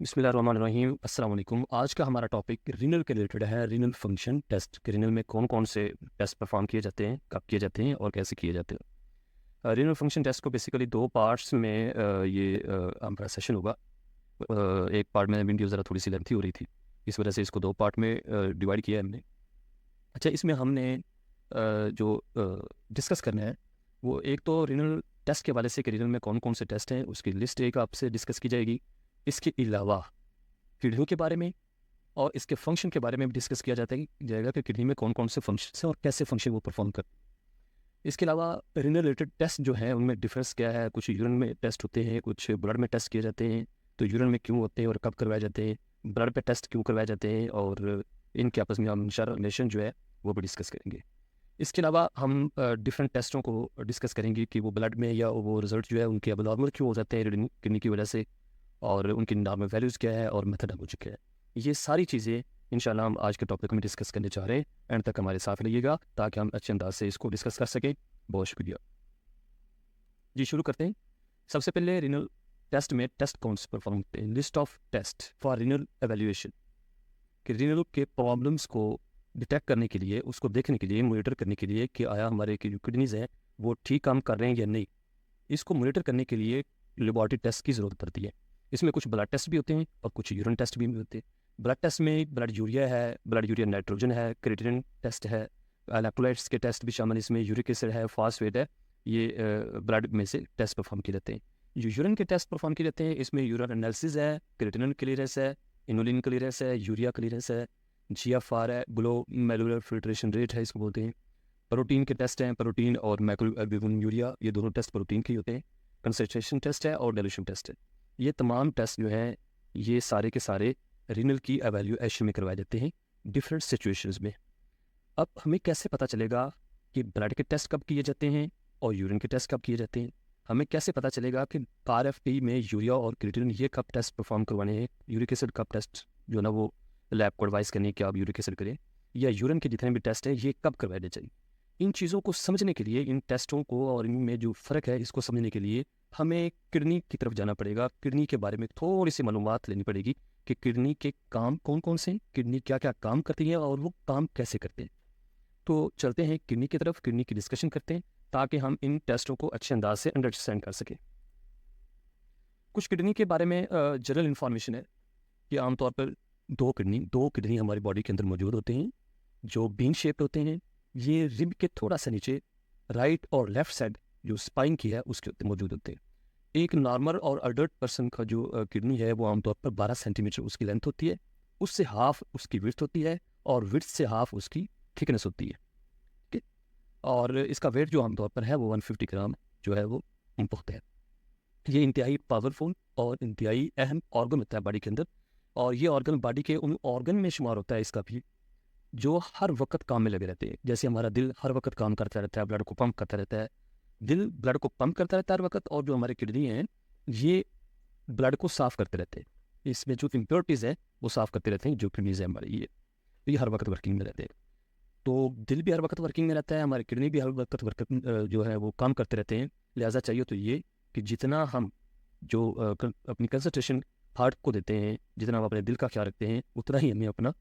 बिस्मिल्लाहिर्रहमानिर्रहीम अस्सलाम वालेकुम। आज का हमारा टॉपिक रीनल के रिलेटेड है। रीनल फंक्शन टेस्ट कि रीनल में कौन कौन से टेस्ट परफॉर्म किए जाते हैं, कब किए जाते हैं और कैसे किए जाते हैं। रीनल फंक्शन टेस्ट को बेसिकली दो पार्ट्स में हमारा सेशन होगा। एक पार्ट में वीडियो ज़रा थोड़ी सी लेंथी हो रही थी, इस वजह से इसको दो पार्ट में डिवाइड किया है हमने। अच्छा, इसमें हमने जो डिस्कस करना है वो एक तो रीनल टेस्ट के हवाले से कि रीनल में कौन कौन से टेस्ट हैं उसकी लिस्ट एक आपसे डिस्कस की जाएगी। इसके अलावा किडनी के बारे में और इसके फंक्शन के बारे में भी डिस्कस किया जाएगा कि किडनी में कौन कौन से फंक्शन हैं और कैसे फंक्शन वो परफॉर्म कर। इसके अलावा रीनल रिलेटेड टेस्ट जो हैं उनमें डिफरेंस क्या है। कुछ यूरिन में टेस्ट होते हैं, कुछ ब्लड में टेस्ट किए जाते हैं। तो यूरिन में क्यों होते हैं और कब करवाए जाते हैं, ब्लड पे टेस्ट क्यों करवाए जाते हैं, और इनके आपस में हम इंशाल्लाह रिलेशन जो है वो भी डिस्कस करेंगे। इसके अलावा हम डिफरेंट टेस्टों को डिस्कस करेंगे कि वो ब्लड में या वो रिजल्ट जो है उनके अबनॉर्मल क्यों हो जाते हैं किडनी की वजह से, और उनकी नॉर्मल वैल्यूज़ क्या है और मेथडोलॉजी क्या है। ये सारी चीज़ें इंशाल्लाह हम आज के टॉपिक में डिस्कस करने जा रहे हैं। एंड तक हमारे साथ रहिएगा ताकि हम अच्छे अंदाज से इसको डिस्कस कर सकें। बहुत शुक्रिया जी। शुरू करते हैं। सबसे पहले रीनल टेस्ट में टेस्ट कौन से परफॉर्म होते हैं। List of test for renal evaluation कि रीनल के प्रॉब्लम्स को डिटेक्ट करने के लिए, उसको देखने के लिए, मॉनिटर करने के लिए कि आया हमारे की जो किडनीज़ हैं वो ठीक काम कर रहे हैं या नहीं। इसको मॉनिटर करने के लिए लेबॉरेटरी टेस्ट की ज़रूरत पड़ती है। इसमें कुछ ब्लड टेस्ट भी होते हैं और कुछ यूरिन टेस्ट भी होते हैं। ब्लड टेस्ट में ब्लड यूरिया है, ब्लड यूरिया नाइट्रोजन है, क्रिएटिनिन टेस्ट है, इलेक्ट्रोलाइट्स के टेस्ट भी शामिल इसमें, यूरिक एसिड है, फॉस्फेट है। ये ब्लड में से टेस्ट परफॉर्म किए जाते हैं। जो यूरिन के टेस्ट परफॉर्म किए जाते हैं इसमें यूरिन एनालिसिस है, क्रिएटिनिन क्लियरेंस है, इनुलिन क्लियरेंस है, यूरिया क्लियरेंस है, GFR है, ग्लोमेरुलर फिल्ट्रेशन रेट है इसको बोलते हैं। प्रोटीन के टेस्ट हैं, प्रोटीन और मैक्रोएल्बुमिन यूरिया, ये दोनों टेस्ट प्रोटीन के ही होते हैं। कंसंट्रेशन टेस्ट है और डाइल्यूशन टेस्ट है। ये तमाम टेस्ट जो हैं ये सारे के सारे रीनल की एवेल्यूएशन में करवाए जाते हैं डिफरेंट सिचुएशंस में। अब हमें कैसे पता चलेगा कि ब्लड के टेस्ट कब किए जाते हैं और यूरिन के टेस्ट कब किए जाते हैं। हमें कैसे पता चलेगा कि RFT में यूरिया और क्रिएटिनिन ये कब टेस्ट परफॉर्म करवाने हैं, यूरिक एसिड कब टेस्ट जो ना वो लैब को एडवाइस करनी है कि आप यूरिक एसिड करें, या यूरिन के जितने भी टेस्ट हैं ये कब करवाने चाहिए। इन चीज़ों को समझने के लिए, इन टेस्टों को और इनमें जो फ़र्क है इसको समझने के लिए हमें किडनी की तरफ जाना पड़ेगा। किडनी के बारे में थोड़ी सी मालूमात लेनी पड़ेगी कि किडनी के काम कौन कौन से हैं, किडनी क्या क्या काम करती है और वो काम कैसे करते हैं। तो चलते हैं किडनी की तरफ, किडनी की डिस्कशन करते हैं ताकि हम इन टेस्टों को अच्छे अंदाज से अंडरस्टैंड कर सकें। कुछ किडनी के बारे में जनरल इन्फॉर्मेशन है कि आमतौर पर दो किडनी हमारी बॉडी के अंदर मौजूद होते हैं जो बीन शेप्ड होते हैं। ये रिब के थोड़ा सा नीचे राइट और लेफ्ट साइड जो स्पाइन की है उसके ऊपर मौजूद होते हैं। एक नॉर्मल और अडल्ट पर्सन का जो किडनी है वो आमतौर पर 12 सेंटीमीटर उसकी लेंथ होती है, उससे हाफ उसकी विड्थ होती है और विड्थ से हाफ उसकी थिकनेस होती है। ठीक है? और इसका वेट जो आमतौर पर है वो 150 ग्राम जो है वो होता है। ये इंतहाई पावरफुल और इंतहाई अहम ऑर्गन होता है बॉडी के अंदर, और ये ऑर्गन बॉडी के उन ऑर्गन में शुमार होता है इसका भी जो हर वक्त काम में लगे रहते हैं। जैसे हमारा दिल हर वक्त काम करता रहता है, ब्लड को पंप करता रहता है, दिल ब्लड को पंप करता रहता है हर वक्त, और जो हमारे किडनी हैं ये ब्लड को साफ़ करते रहते हैं। इसमें जो इम्प्योरिटीज़ है वो साफ़ करते रहते हैं जो किडनीज है हमारी, ये हर वक्त वर्किंग में रहते हैं। तो दिल भी हर वक्त वर्किंग में रहता है, हमारे किडनी भी हर वक्त जो है वो काम करते रहते हैं। लिहाजा चाहिए तो ये कि जितना हम जो अपनी कंसंट्रेशन हार्ट को देते हैं, जितना हम अपने दिल का ख्याल रखते हैं, उतना ही हमें अपना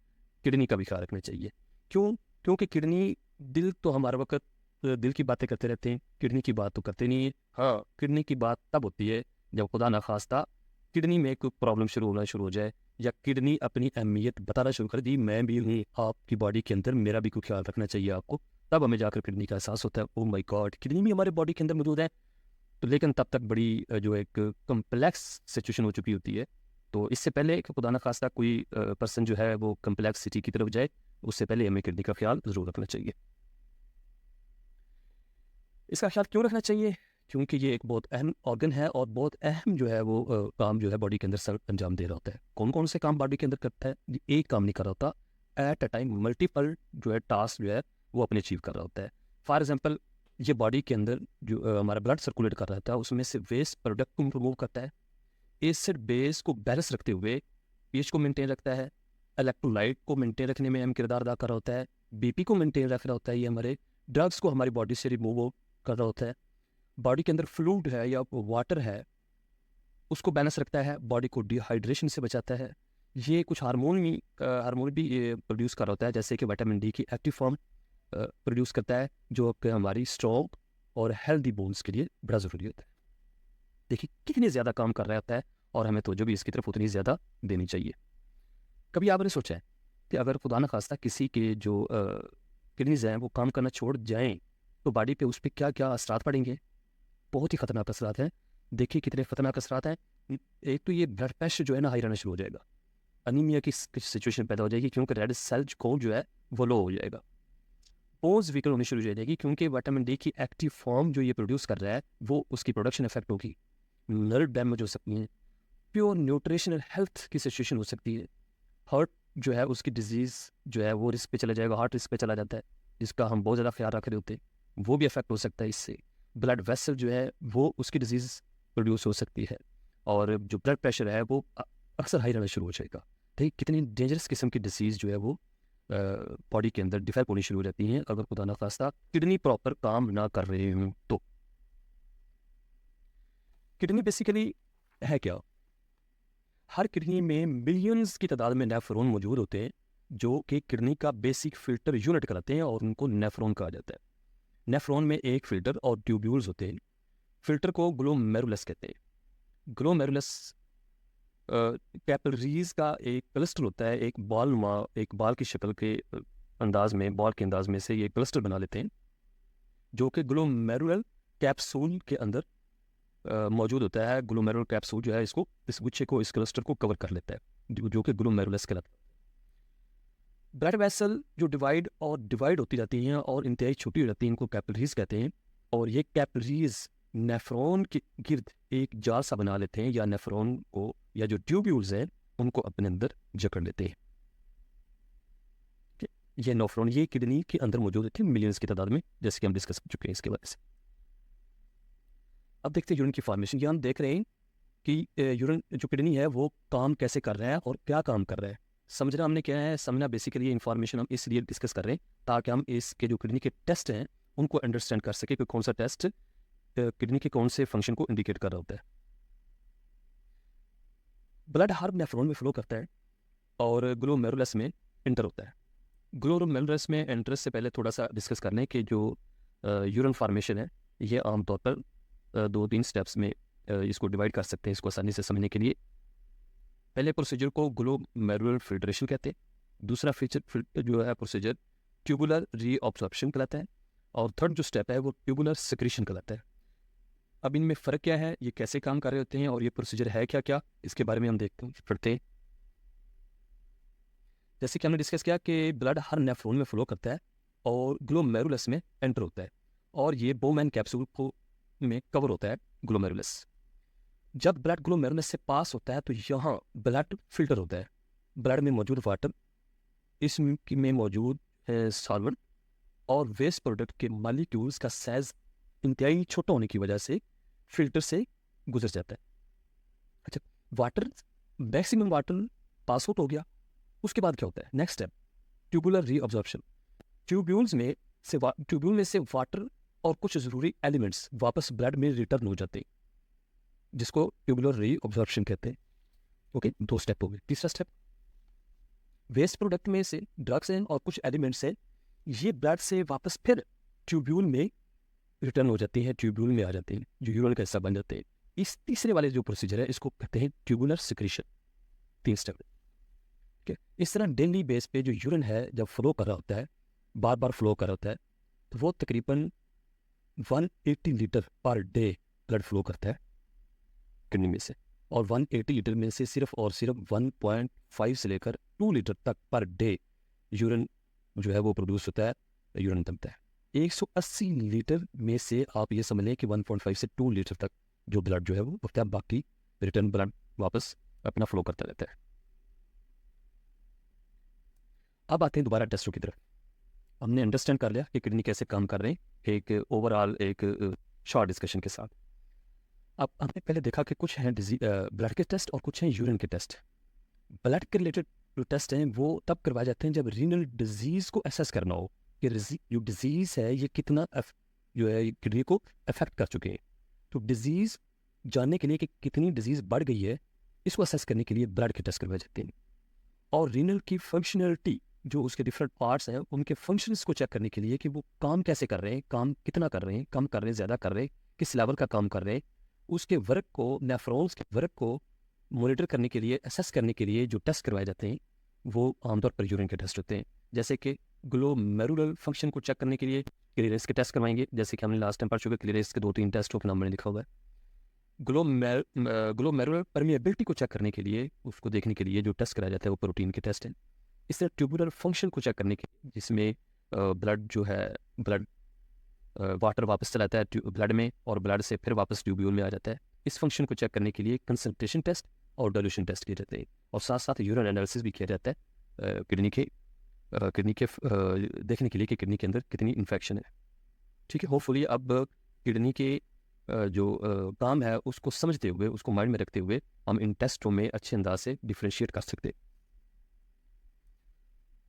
किडनी का भी ख्याल रखना चाहिए। क्यों? क्योंकि किडनी, दिल तो हमारे वक्त दिल की बातें करते रहते हैं, किडनी की बात तो करते नहीं है। हाँ, किडनी की बात तब होती है जब खुदा न खास्ता किडनी में कोई प्रॉब्लम शुरू हो जाए, या किडनी अपनी अहमियत बताना शुरू कर दी, मैं भी हूँ आपकी बॉडी के अंदर, मेरा भी कोई ख्याल रखना चाहिए आपको। तब हमें जाकर किडनी का एहसास होता है, ओह माय गॉड किडनी भी हमारे बॉडी के अंदर मौजूद है। तो लेकिन तब तक बड़ी जो एक कम्प्लेक्स सिचुएशन हो चुकी होती है। तो इससे पहले कि खुदा न खास्ता कोई पर्सन जो है वो कम्प्लेक्सिटी की तरफ जाए, उससे पहले हमें किडनी का ख्याल ज़रूर रखना चाहिए। इसका ख्याल क्यों रखना चाहिए? क्योंकि ये एक बहुत अहम ऑर्गन है और बहुत अहम जो है वो काम जो है बॉडी के अंदर सर अंजाम दे रहा होता है। कौन कौन से काम बॉडी के अंदर करता है? ये एक काम नहीं कर रहा होता, एट अ टाइम मल्टीपल जो है टास्क जो है वो अपने अचीव कर रहा होता है। फॉर एग्जाम्पल, ये बॉडी के अंदर जो हमारा ब्लड सर्कुलेट कर रहा था उसमें से वेस्ट प्रोडक्ट को रिमूव करता है, एसिड बेस को बैलेंस रखते हुए पीएच को मेंटेन रखता है, इलेक्ट्रोलाइट को मेंटेन रखने में अहम किरदार अदा कर रहा होता है, बीपी को मेंटेन रख रहा होता है, ये हमारे ड्रग्स को हमारी बॉडी से रिमूव कर रहा होता है। बॉडी के अंदर फ्लूइड है या वाटर है, उसको बैलेंस रखता है, बॉडी को डिहाइड्रेशन से बचाता है। ये कुछ हार्मोन भी ये प्रोड्यूस कर रहा होता है, जैसे कि विटामिन डी की एक्टिव फॉर्म प्रोड्यूस करता है, जो कि हमारी स्ट्रॉन्ग और हेल्दी बोन्स के लिए बड़ा ज़रूरी होता है। देखिए कितनी ज़्यादा काम कर रहा होता है, और हमें तो जो भी इसकी तरफ उतनी ज़्यादा देनी चाहिए। कभी आपने सोचा है कि अगर खुदा न खास्ता किसी के जो किडनीज हैं वो काम करना छोड़ जाएं, तो बॉडी पे उस पर क्या क्या असरात पड़ेंगे? बहुत ही खतरनाक असरात हैं। देखिए कितने खतरनाक असरात हैं। एक तो ये ब्लड प्रेशर जो है ना हाई रहना शुरू हो जाएगा, अनीमिया की सिचुएशन पैदा हो जाएगी, क्योंकि रेड सेल काउंट जो है वो लो हो जाएगा। बोन्स वीकर होनी शुरू हो जाएगी, क्योंकि विटामिन डी की एक्टिव फॉर्म जो ये प्रोड्यूस कर रहा है वो उसकी प्रोडक्शन इफेक्ट होगी। नर्व डैमेज हो सकती है, प्योर न्यूट्रिशनल हेल्थ की सिचुएशन हो सकती है। हार्ट जो है उसकी डिजीज़ जो है वो रिस्क पे चला जाएगा, हार्ट रिस्क पे चला जाता है, जिसका हम बहुत ज़्यादा ख्याल रख रहे होते हैं, वो भी अफेक्ट हो सकता है इससे। ब्लड वेसल जो है वो उसकी डिजीज़ प्रोड्यूस हो सकती है, और जो ब्लड प्रेशर है वो अक्सर हाई रहना शुरू हो जाएगा। ठीक, कितनी डेंजरस किस्म की डिसीज़ जो है वो बॉडी के अंदर डिवेल्प होनी शुरू हो जाती हैं, अगर खुदा ना खास्ता किडनी प्रॉपर काम ना कर रहे हों तो। किडनी बेसिकली है क्या? हर किडनी में मिलियंस की तादाद में नेफ्रॉन मौजूद होते हैं, जो कि किडनी का बेसिक फिल्टर यूनिट कराते हैं, और उनको नेफ्रॉन कहा जाता है। नेफ्रॉन में एक फिल्टर और ट्यूब्यूल्स होते हैं। फिल्टर को ग्लोमेरुलस कहते हैं। ग्लोमेरुलस कैपिलरीज का एक क्लस्टर होता है, एक बाल की शक्ल के अंदाज में, बॉल के अंदाज में से ये क्लस्टर बना लेते हैं, जो कि ग्लोमेरुलर कैप्सूल के अंदर मौजूद होता है। ग्लोमेरुलर कैप्सूल जो है इस गुच्छे को, इस क्लस्टर को कवर कर लेता है, जो कि ग्लोमेरुलस कहलाता है। ब्लड वेसल जो डिवाइड होती रहती हैं और इंतहाई छोटी हो जाती हैं, इनको कैपिलरीज कहते हैं। और ये कैपिलरीज नेफ्रॉन के गिर्द एक जाल सा बना लेते हैं, या नेफ्रॉन को, या जो ट्यूब्यूल्स हैं उनको अपने अंदर जकड़ लेते हैं। ये नेफ्रॉन ये किडनी के अंदर मौजूद होते हैं मिलियंस की तादाद में, जैसे कि हम डिस्कस कर चुके हैं इसके बारे में। अब देखते हैं यूरिन की फॉर्मेशन। ये हम देख रहे हैं कि यूरिन जो किडनी है वो काम कैसे कर रहा है और क्या काम कर रहा है। समझना हमने क्या है, समझना बेसिकली इन्फॉर्मेशन हम इसलिए डिस्कस कर रहे हैं ताकि हम इसके जो किडनी के टेस्ट हैं उनको अंडरस्टैंड कर सके कि कौन सा टेस्ट किडनी के कौन से फंक्शन को इंडिकेट कर रहा होता है। ब्लड हर नेफ्रॉन में फ्लो करता है और ग्लोमेरुलस में एंटर होता है। ग्लोमेरुलस में एंटर से पहले थोड़ा सा डिस्कस करने कि जो यूरिन फॉर्मेशन है ये आमतौर पर 2-3 स्टेप्स में इसको डिवाइड कर सकते हैं, इसको आसानी से समझने के लिए। पहले प्रोसीजर को ग्लोमेरुलर फिल्ट्रेशन कहते हैं। दूसरा फीचर जो है प्रोसीजर ट्यूबुलर रीअब्सॉर्प्शन कहलाता है, और थर्ड जो स्टेप है वो ट्यूबुलर सिक्रीशन कहलाता है। अब इनमें फ़र्क क्या है, ये कैसे काम कर रहे होते हैं, और ये प्रोसीजर है क्या क्या, इसके बारे में हम पढ़ते हैं। जैसे कि हमने डिस्कस किया कि ब्लड हर नेफ्रॉन में फ्लो करता है और ग्लोमेरुलस में एंटर होता है, और ये बोमैन कैप्सूल को में कवर होता है ग्लोमेरुलस। जब ब्लड ग्लोमेरुलस से पास होता है तो यहाँ ब्लड फिल्टर होता है। ब्लड में मौजूद वाटर, इसमें मौजूद सॉल्वेंट और वेस्ट प्रोडक्ट के मॉलिक्यूल्स का साइज इंतहाई छोटा होने की वजह से फिल्टर से गुजर जाता है। अच्छा, water, maximum water pass out हो गया, उसके बाद क्या होता है? Next step tubular reabsorption. Tubule में से वाटर और कुछ ज़रूरी एलिमेंट्स वापस ब्लड में रिटर्न हो जाते हैं, जिसको ट्यूबुलर रीअब्जॉर्प्शन कहते हैं। ओके, 2 स्टेप हो गए। तीसरा स्टेप, वेस्ट प्रोडक्ट में से ड्रग्स हैं और कुछ एलिमेंट्स हैं, ये ब्लड से वापस फिर ट्यूब्यूल में रिटर्न हो जाती हैं, ट्यूब्यूल में आ जाते हैं, जो यूरिन का हिस्सा बन जाते हैं। इस तीसरे वाले जो प्रोसीजर है इसको कहते हैं ट्यूबुलर सिक्रीशन। 3 स्टेप। ठीक है, इस तरह डेली बेस पे जो यूरिन है जब फ्लो कर रहा होता है, बार बार फ्लो कर रहा होता है, तो वो तकरीबन 180 litre per day blood flow करता है किडनी में से, और 180 लीटर में से सिर्फ और सिर्फ 1.5 से लेकर 2 लीटर तक पर डे यूरिन जो है वो प्रोड्यूस होता है, यूरिन बनता है। 180 लीटर में से आप ये समझ लें कि 1.5 से 2 लीटर तक जो ब्लड जो है वो होता है, बाकी रिटर्न ब्लड वापस अपना फ्लो करता रहता है। अब आते हैं दोबारा टेस्टों की तरफ। हमने अंडरस्टैंड कर लिया कि किडनी कैसे काम कर रहे हैं एक ओवरऑल एक शॉर्ट डिस्कशन के साथ। अब हमने पहले देखा कि कुछ हैं ब्लड के टेस्ट और कुछ हैं यूरिन के टेस्ट। ब्लड के रिलेटेड जो टेस्ट हैं वो तब करवाए जाते हैं जब रीनल डिजीज़ को असेस करना हो कि जो डिजीज़ है ये कितना जो है किडनी को अफेक्ट कर चुके हैं। तो डिजीज़ जानने के लिए कि कितनी डिजीज़ बढ़ गई है, इसको असेस करने के लिए ब्लड के टेस्ट करवाए जाते हैं। और रीनल की फंक्शनैलिटी, जो उसके डिफरेंट पार्ट्स हैं, उनके फंक्शंस को चेक करने के लिए कि वो काम कैसे कर रहे हैं, काम कितना कर रहे हैं, कम कर रहे हैं, ज़्यादा कर रहे हैं, किस लेवल का काम कर रहे हैं, उसके वर्क को, नेफ्रॉन्स के वर्क को मॉनिटर करने के लिए, असेस करने के लिए जो टेस्ट करवाए जाते हैं वो आमतौर पर यूरिन के टेस्ट होते हैं। जैसे कि ग्लोमेरुलर फंक्शन को चेक करने के लिए क्लियरेंस के टेस्ट करवाएंगे, जैसे कि हमने लास्ट टाइम पढ़ चुके, क्लियरेंस के 2-3 टेस्टों के नाम मैंने लिखा हुआ है। ग्लोमेरुलर परमिएबिलिटी को चेक करने के लिए, उसको देखने के लिए जो टेस्ट कराया जाता है वो प्रोटीन के टेस्ट हैं। इस तरह ट्यूबुलर फंक्शन को चेक करने के, जिसमें ब्लड जो है, ब्लड वाटर वापस चलाता है ब्लड में और ब्लड से फिर वापस ट्यूब्यूल में आ जाता है। इस फंक्शन को चेक करने के लिए कंसंट्रेशन टेस्ट और डाइल्यूशन टेस्ट किए जाते हैं, और साथ साथ यूरिन एनालिसिस भी किया जाता है किडनी के देखने के लिए कि किडनी के अंदर कितनी इन्फेक्शन है। ठीक है, होपफुली अब किडनी के काम है उसको समझते हुए, उसको माइंड में रखते हुए हम इन टेस्टों में अच्छे अंदाज से डिफ्रेंशिएट कर सकते हैं।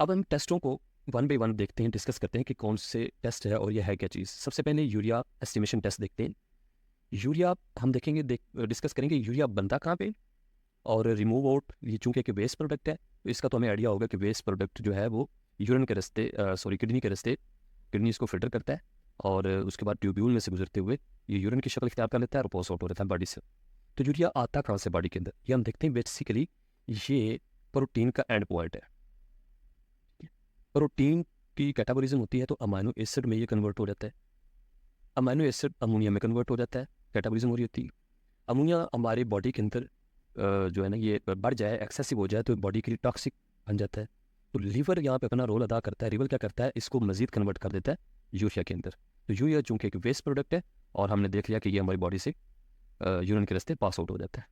अब हम टेस्टों को वन बाई वन देखते हैं, डिस्कस करते हैं कि कौन से टेस्ट है और ये है क्या चीज़। सबसे पहले यूरिया एस्टिमेशन टेस्ट देखते हैं। यूरिया हम देखेंगे, डिस्कस करेंगे यूरिया बनता कहाँ पे और रिमूव आउट, ये चूँकि एक वेस्ट प्रोडक्ट है तो इसका तो हमें आइडिया होगा कि वेस्ट प्रोडक्ट जो है वो यूरिन के रास्ते, किडनी के रास्ते, किडनी इसको फिल्टर करता है और उसके बाद ट्यूब्यूल में से गुजरते हुए ये यूरिन की शक्ल इख्तियार कर लेता है और पास आउट हो रहता है बॉडी से। तो यूरिया आता कहाँ से बॉडी के अंदर, ये हम देखते हैं। बेसिकली ये प्रोटीन का एंड पॉइंट है। प्रोटीन की कैटाबोलिज्म होती है तो अमाइनो एसिड में ये कन्वर्ट हो जाता है, अमाइनो एसिड अमोनिया में कन्वर्ट हो जाता है, कैटाबोलिज्म हो रही होती है। अमोनिया हमारे बॉडी के अंदर जो है ना, ये बढ़ जाए, एक्सेसिव हो जाए तो बॉडी के लिए टॉक्सिक बन जाता है। तो लीवर यहाँ पे अपना रोल अदा करता है। लीवर क्या करता है, इसको मजीद कन्वर्ट कर देता है यूरिया के अंदर। तो यूरिया चूँकि एक वेस्ट प्रोडक्ट है और हमने देख लिया कि ये हमारी बॉडी से यूरिन के रास्ते पास आउट हो जाता है।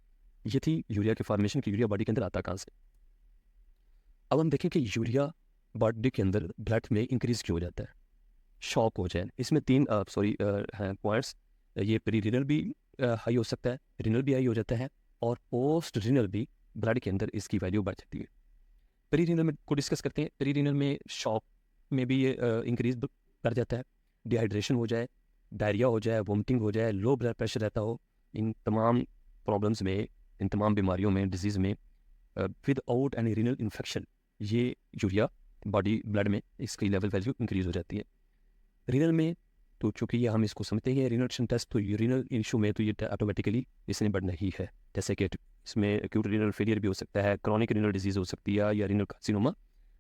ये थी यूरिया के फॉर्मेशन की, यूरिया बॉडी के अंदर आता कहाँ से। अब हम देखें कि यूरिया बॉडी के अंदर ब्लड में इंक्रीज क्यों हो जाता है, शॉक हो जाए। इसमें तीन हैं पॉइंट्स। ये प्री रिनल भी हाई हो सकता है, रिनल भी हाई हो जाता है, और पोस्ट रिनल भी ब्लड के अंदर इसकी वैल्यू बढ़ जाती है। प्री रिनल में को डिस्कस करते हैं। प्री रिनल में शॉक में भी ये इंक्रीज कर जाता है, डिहाइड्रेशन हो जाए, डायरिया हो जाए, वोमिटिंग हो जाए, लो ब्लड प्रेशर रहता हो, इन तमाम प्रॉब्लम्स में, इन तमाम बीमारियों में, डिजीज़ में विदाउट एनी रिनल इन्फेक्शन ये यूरिया बॉडी ब्लड में इसकी लेवल वैल्यू इंक्रीज हो जाती है। रीनल में तो चूँकि ये हम इसको समझते हैं रीनल टेस्ट, तो यूरिनल इशू में तो ये ऑटोमेटिकली इसने बढ़ना ही है। जैसे कि इसमें एक्यूट रीनल फेलियर भी हो सकता है, क्रॉनिक रीनल डिजीज़ हो सकती है, या रीनल कार्सिनोमा,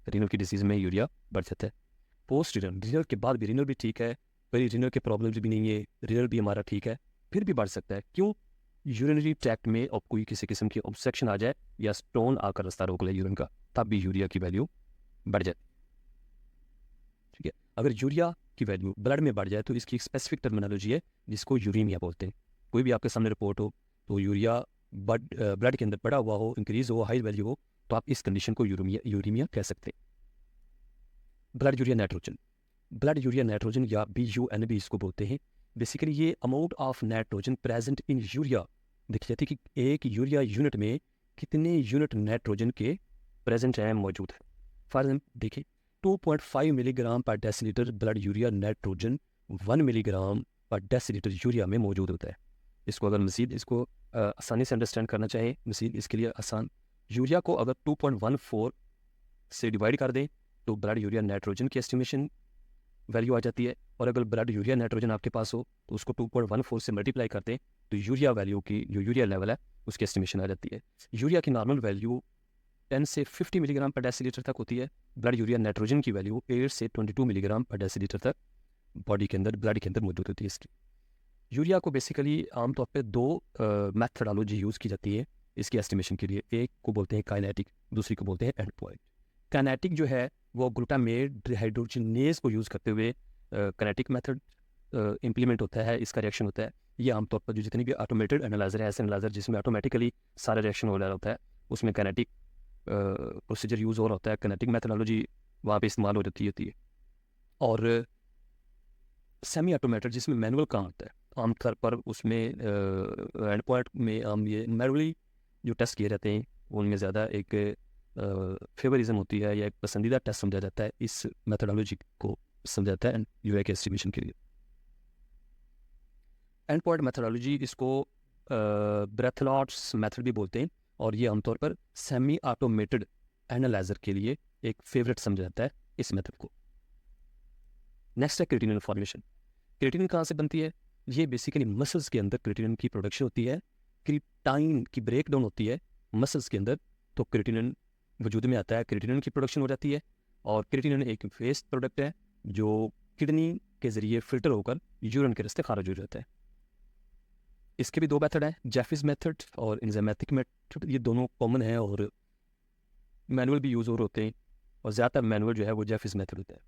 रीनल की डिजीज़ में यूरिया बढ़ जाता है। पोस्ट रीनल, रीनल के बाद भी रीनल भी ठीक है, पर रीनल के प्रॉब्लम्स भी नहीं है, रीनल भी हमारा ठीक है, फिर भी बढ़ सकता है। क्यों? यूरिनरी ट्रैक्ट में अब कोई किसी किस्म की ऑब्स्ट्रक्शन आ जाए या स्टोन आकर रास्ता रोक ले यूरिन का, तब भी यूरिया की वैल्यू बढ़ जाए। ठीक है, अगर यूरिया की वैल्यू ब्लड में बढ़ जाए तो इसकी एक स्पेसिफिक टर्मिनोलॉजी है जिसको यूरीमिया बोलते हैं। कोई भी आपके सामने रिपोर्ट हो तो यूरिया ब्लड के अंदर बढ़ा हुआ हो, इंक्रीज हो, हाई वैल्यू हो, तो आप इस कंडीशन को यूरीमिया कह सकते हैं। Blood urea nitrogen, blood urea nitrogen या BUN भी इसको बोलते हैं। बेसिकली ये amount of nitrogen present in urea देखी जाती है कि एक यूरिया यूनिट में कितने यूनिट नाइट्रोजन के प्रेजेंट हैं, मौजूद है। फॉर एग्जाम्पल देखिए, 2.5 मिलीग्राम पर decilitre blood urea nitrogen 1 milligram पर डेसीलीटर यूरिया में मौजूद होता है। इसको अगर मज़ीद इसको आसानी से अंडरस्टैंड करना चाहें, मज़ीद इसके लिए आसान, यूरिया को अगर 2.14 से डिवाइड कर दें तो ब्लड यूरिया नाइट्रोजन की एस्टिमेशन वैल्यू आ जाती है, और अगर ब्लड यूरिया नाइट्रोजन आपके पास हो तो उसको 2.14 से मल्टीप्लाई करते हैं तो यूरिया वैल्यू की, जो यूरिया लेवल है उसकी एस्टिमेशन आ जाती है। यूरिया की नॉर्मल वैल्यू 10 से 50 मिलीग्राम पर डेसीलीटर तक होती है। ब्लड यूरिया नाइट्रोजन की वैल्यू 8 से 22 मिलीग्राम पर डेसीलीटर तक बॉडी के अंदर, ब्लड के अंदर मौजूद होती है इसकी। यूरिया को बेसिकली आमतौर पे दो मैथडोलॉजी यूज़ की जाती है इसकी एस्टिमेशन के लिए। एक को बोलते हैं काइनेटिक, दूसरी को बोलते हैं एंड पॉइंट। काइनेटिक जो है वो ग्लूटामेट डिहाइड्रोजिनेज को यूज़ करते हुए काइनेटिक मेथड इम्प्लीमेंट होता है, इसका रिएक्शन होता है। ये आमतौर पर जो जितनी भी ऑटोमेटेड एनालाइजर है, ऐसे एनालाइजर जिसमें ऑटोमेटिकली सारा रिएक्शन हो रहा होता है, उसमें काइनेटिक प्रोसीजर यूज़ हो रहा होता है, काइनेटिक मेथडोलॉजी वहाँ पे इस्तेमाल हो जाती है। और सेमी ऑटोमेटेड जिसमें मैनुअल काम होता है, आमतौर पर उसमें एंड पॉइंट में हम ये मैनुअली जो टेस्ट किए जाते हैं उनमें ज़्यादा एक फेवरिज्म होती है या एक पसंदीदा टेस्ट समझा जाता है, इस मेथडोलॉजी को समझाता है यूरिया के एस्टिमेशन के लिए। एंड पॉइंट मेथडोलॉजी इसको ब्रेथलॉट्स मेथड भी बोलते हैं, और ये आमतौर पर सेमी ऑटोमेटेड एनालाइजर के लिए एक फेवरेट समझा जाता है इस मेथड को। नेक्स्ट है क्रिएटिनिन फॉर्मेशन। क्रिएटिनिन कहाँ से बनती है? ये बेसिकली मसल्स के अंदर क्रिएटिनिन की प्रोडक्शन होती है, क्रिप्टाइन की ब्रेक डाउन होती है मसल्स के अंदर, तो क्रिएटिनिन वजूद में आता है, क्रिएटिनिन की प्रोडक्शन हो जाती है। और क्रिएटिनिन एक वेस्ट प्रोडक्ट है जो किडनी के ज़रिए फिल्टर होकर यूरिन के रास्ते खारिज हो जाता है। इसके भी दो मेथड हैं, जेफिस मेथड और इंजाइमेटिक मेथड। ये दोनों कॉमन हैं और मैनुअल भी यूज़ हो होते हैं, और ज़्यादातर मैनुअल जो है वो जेफिस मेथड होता है।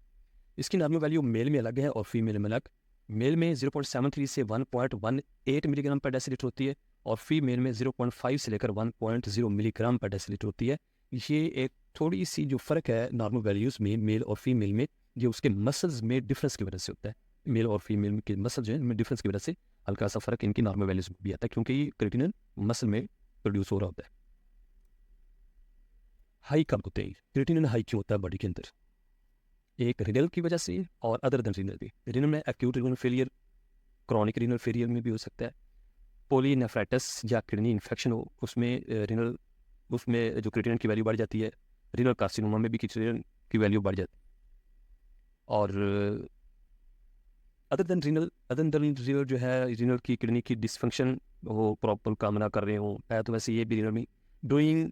इसकी नॉर्मल वैल्यू मेल में अलग है और फीमेल में अलग। मेल में 0.73 से 1.18 मिलीग्राम पर डेसीलीटर होती है, और फीमेल में 0.5 से लेकर 1.0 मिलीग्राम पर डेसीलीटर होती है। ये एक थोड़ी सी जो फ़र्क है नॉर्मल वैल्यूज़ में मेल और फीमेल में, ये उसके मसल्स में डिफरेंस की वजह से होता है। मेल और फीमेल के मसल जो है इनमें डिफरेंस की वजह से हल्का सा फ़र्क इनकी नॉर्मल वैल्यूज़ में भी आता है, क्योंकि ये क्रिएटिनिन मसल में प्रोड्यूस हो रहा होता है। हाई कब होते हैं? क्रिएटिनिन हाई क्यों होता है बॉडी के अंदर? एक रिनल की वजह से और अदर देन रिनल भी। रिनल में acute renal failure, chronic renal failure में भी हो सकता है। पॉलीनेफ्राइटिस या किडनी इन्फेक्शन हो, उसमें उसमें जो क्रिएटिनिन की वैल्यू बढ़ जाती है। रिनल कार्सिनोमा में भी क्रिएटिनिन की वैल्यू बढ़ जाती है। और अदर देन रिनल जो है, रिनल की किडनी की डिसफंक्शन हो, प्रॉपर काम ना कर रहे हो है, तो वैसे ये भी रिनल में डूइंग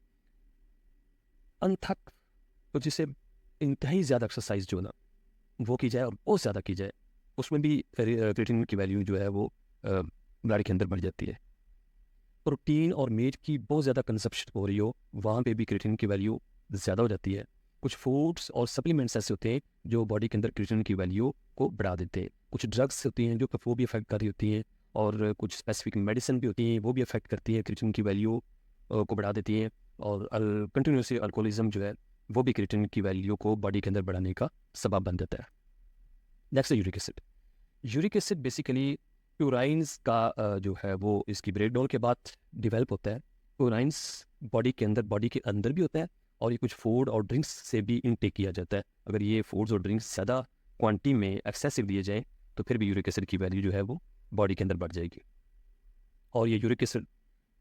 अनथक, तो जिससे इंतहाई ज़्यादा एक्सरसाइज जो ना वो की जाए और बहुत ज़्यादा की जाए, उसमें भी क्रिएटिनिन की वैल्यू जो है वो ब्लड के अंदर बढ़ जाती है। प्रोटीन और मीट की बहुत ज़्यादा कंजप्शन हो रही हो, वहाँ पे भी क्रिएटिनिन की वैल्यू ज़्यादा हो जाती है। कुछ फूड्स और सप्लीमेंट्स ऐसे होते हैं जो बॉडी के अंदर क्रिएटिनिन की वैल्यू को बढ़ा देते हैं। कुछ ड्रग्स होती हैं जो वो भी अफेक्ट कर रही होती हैं, और कुछ स्पेसिफिक मेडिसिन भी होती हैं वो भी अफेक्ट करती हैं, क्रिएटिनिन की वैल्यू को बढ़ा देती हैं। और कंटिन्यूसली अल्कोहलिज्म जो है वो भी क्रिएटिनिन की वैल्यू को बॉडी के अंदर बढ़ाने का सबब बन जाता है। नेक्स्ट है uric acid. Uric acid basically purines का जो है वो इसकी ब्रेकडाउन के बाद डिवेल्प होता है। प्यूराइंस बॉडी के अंदर भी होता है, और ये कुछ फूड और ड्रिंक्स से भी इनटेक किया जाता है। अगर ये फूड्स और ड्रिंक्स ज़्यादा क्वांटिटी में एक्सेसिव दिए जाएँ तो फिर भी यूरिक एसिड की वैल्यू जो है वो बॉडी के अंदर बढ़ जाएगी। और ये यूरिक एसिड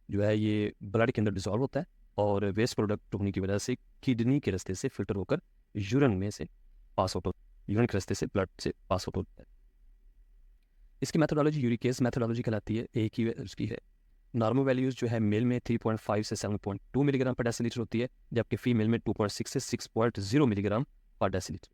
जो है ये ब्लड के अंदर डिसॉल्व होता है, और वेस्ट प्रोडक्ट होने की वजह से किडनी के रास्ते से फिल्टर होकर यूरिन में से पास आउट यूरिन के रास्ते से ब्लड से पास आउट होता है। इसकी मेथोडोलॉजी यूरिकेज मेथोडोलॉजी कहलाती है, एक ही उसकी है। नॉर्मल वैल्यूज़ जो है मेल में 3.5 से 7.2 मिलीग्राम पर डेसीलीटर होती है, जबकि फीमेल में 2.6 से 6.0 मिलीग्राम पर decilitre.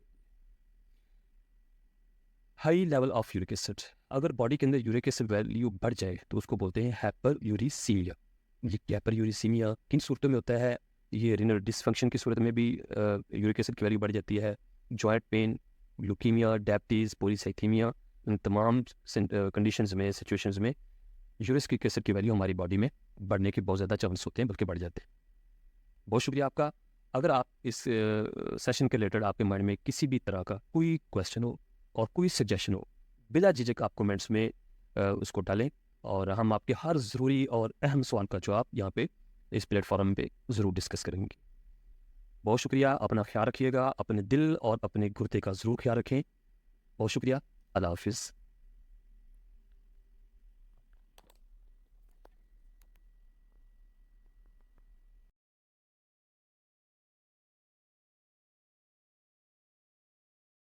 High level of uric acid, अगर बॉडी के अंदर यूरिक एसिड वैल्यू बढ़ जाए तो उसको बोलते हैं हाइपर यूरिसीमिया। ये हाइपर यूरिसीमिया किन सूरतों में होता है? ये रिनल डिसफंक्शन की सूरत में भी यूरिक एसिड की वैल्यू बढ़ जाती है। Joint pain, leukaemia, diabetes, polycythemia, इन तमाम कंडीशंस में, सिचुएशंस में यूरिक एसिड की वैल्यू हमारी बॉडी में बढ़ने के बहुत ज़्यादा चांस होते हैं, बल्कि बढ़ जाते हैं। बहुत शुक्रिया आपका। अगर आप इस सेशन के रिलेटेड आपके माइंड में किसी भी तरह का कोई क्वेश्चन हो और कोई सजेशन हो, बिला झिझक आप कमेंट्स में उसको डालें, और हम आपके हर ज़रूरी और अहम सवाल का जवाब यहाँ पे इस प्लेटफॉर्म पे ज़रूर डिस्कस करेंगे। बहुत शुक्रिया, अपना ख्याल रखिएगा, अपने दिल और अपने गुर्दे का ज़रूर ख्याल रखें। बहुत शुक्रिया, अल्लाह हाफिज़।